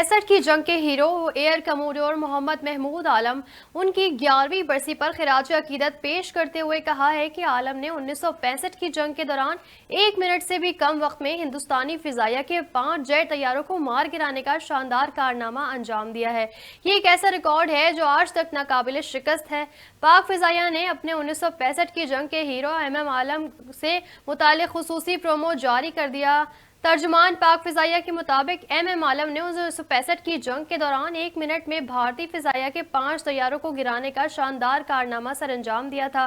1965 की जंग के hero air commodore Mohammad Mahmood Alam उनकी 11वीं बरसी पर खिराज अकीदत पेश करते हुए कहा है कि आलम ने 1965 की जंग के दौरान 1 मिनट से भी कम वक्त में हिंदुस्तानी फिजाइया के 5 जेट तैयारों को मार गिराने का शानदार कारनामा अंजाम दिया है। ये एक ऐसा रिकॉर्ड है जो आज तक नाकाबिल शिकस्त है। पाक फिजाइया ने अपने 1965 की जंग के हीरो MM आलम से मुतालिक खुसूसी प्रोमो जारी कर दिया। तर्जुमान पाक फिजाइया के मुताबिक MM आलम ने 1965 की जंग के दौरान 1 मिनट में भारतीय फिजाइया के 5 तैयारों को गिराने का शानदार कारनामा सरअंजाम दिया था।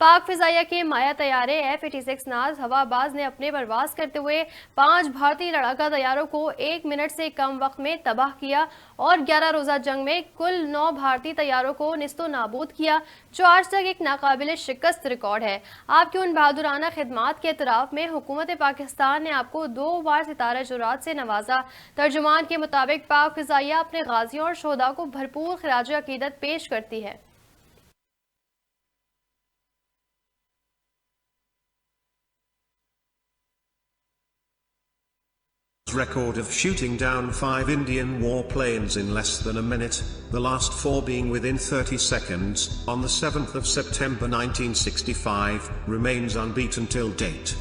पाक फिजाइया के माया तैयारे F-86 नाज हवाबाज ने अपने परवाज करते हुए 5 भारतीय लड़ाका तैयारों को 1 मिनट से कम वक्त में तबाह किया और 11 रोजा जंग में कुल 9 भारतीय तैयारों को निस्तो नाबूद किया, जो आज तक एक नाकाबिल शिकस्त रिकॉर्ड है। आपकी उन बहादुराना खिदमात के एतराफ में हुकूमत पाकिस्तान ने आपको 2 बार सितारा जुरात से नवाजा। तर्जुमान के मुताबिक पाक फिजाइया अपने गाजियों और शोहदा को भरपूर खिराज अकीदत पेश करती है। Record of shooting down 5 Indian warplanes in less than a minute, the last 4 being within 30 seconds, on the 7th of September 1965, remains unbeaten till date.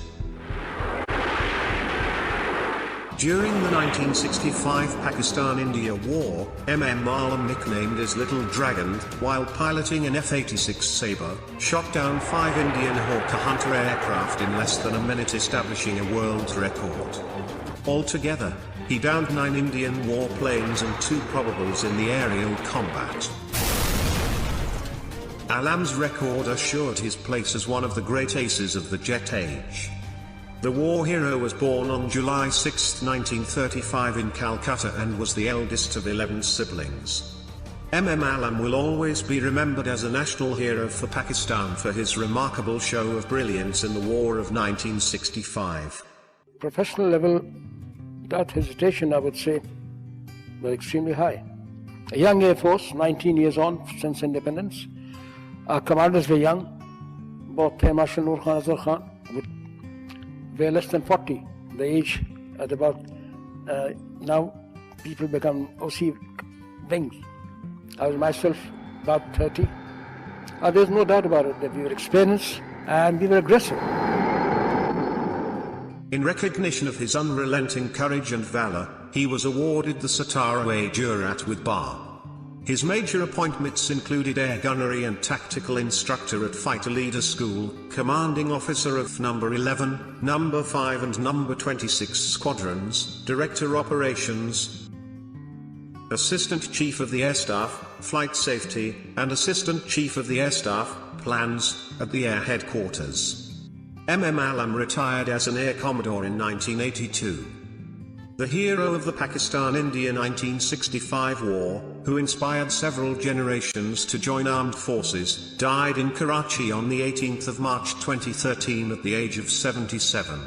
During the 1965 Pakistan-India War, MM Alam, nicknamed as Little Dragon, while piloting an F-86 Sabre, shot down 5 Indian Hawker Hunter aircraft in less than a minute, establishing a world record. Altogether, he downed 9 Indian warplanes and 2 probables in the aerial combat. Alam's record assured his place as one of the great aces of the jet age. The war hero was born on July 6, 1935 in Calcutta and was the eldest of 11 siblings. MM Alam will always be remembered as a national hero for Pakistan for his remarkable show of brilliance in the War of 1965. Professional level, without hesitation, I would say, were extremely high. A young Air Force, 19 years on since independence. Our commanders were young, both Air Marshal Noor Khan, Azhar Khan, were less than 40. The age at about, now people become OC wings. I was myself about 30. There's no doubt about it that we were experienced and we were aggressive. In recognition of his unrelenting courage and valor, he was awarded the Satara Jurat with Bar. His major appointments included air gunnery and tactical instructor at Fighter Leader School, commanding officer of number 11, number 5 and number 26 squadrons, director operations, assistant chief of the air staff, flight safety, and assistant chief of the air staff, plans, at the air headquarters. MM Alam retired as an Air Commodore in 1982. The hero of the Pakistan-India 1965 war, who inspired several generations to join armed forces, died in Karachi on the 18th of March 2013 at the age of 77.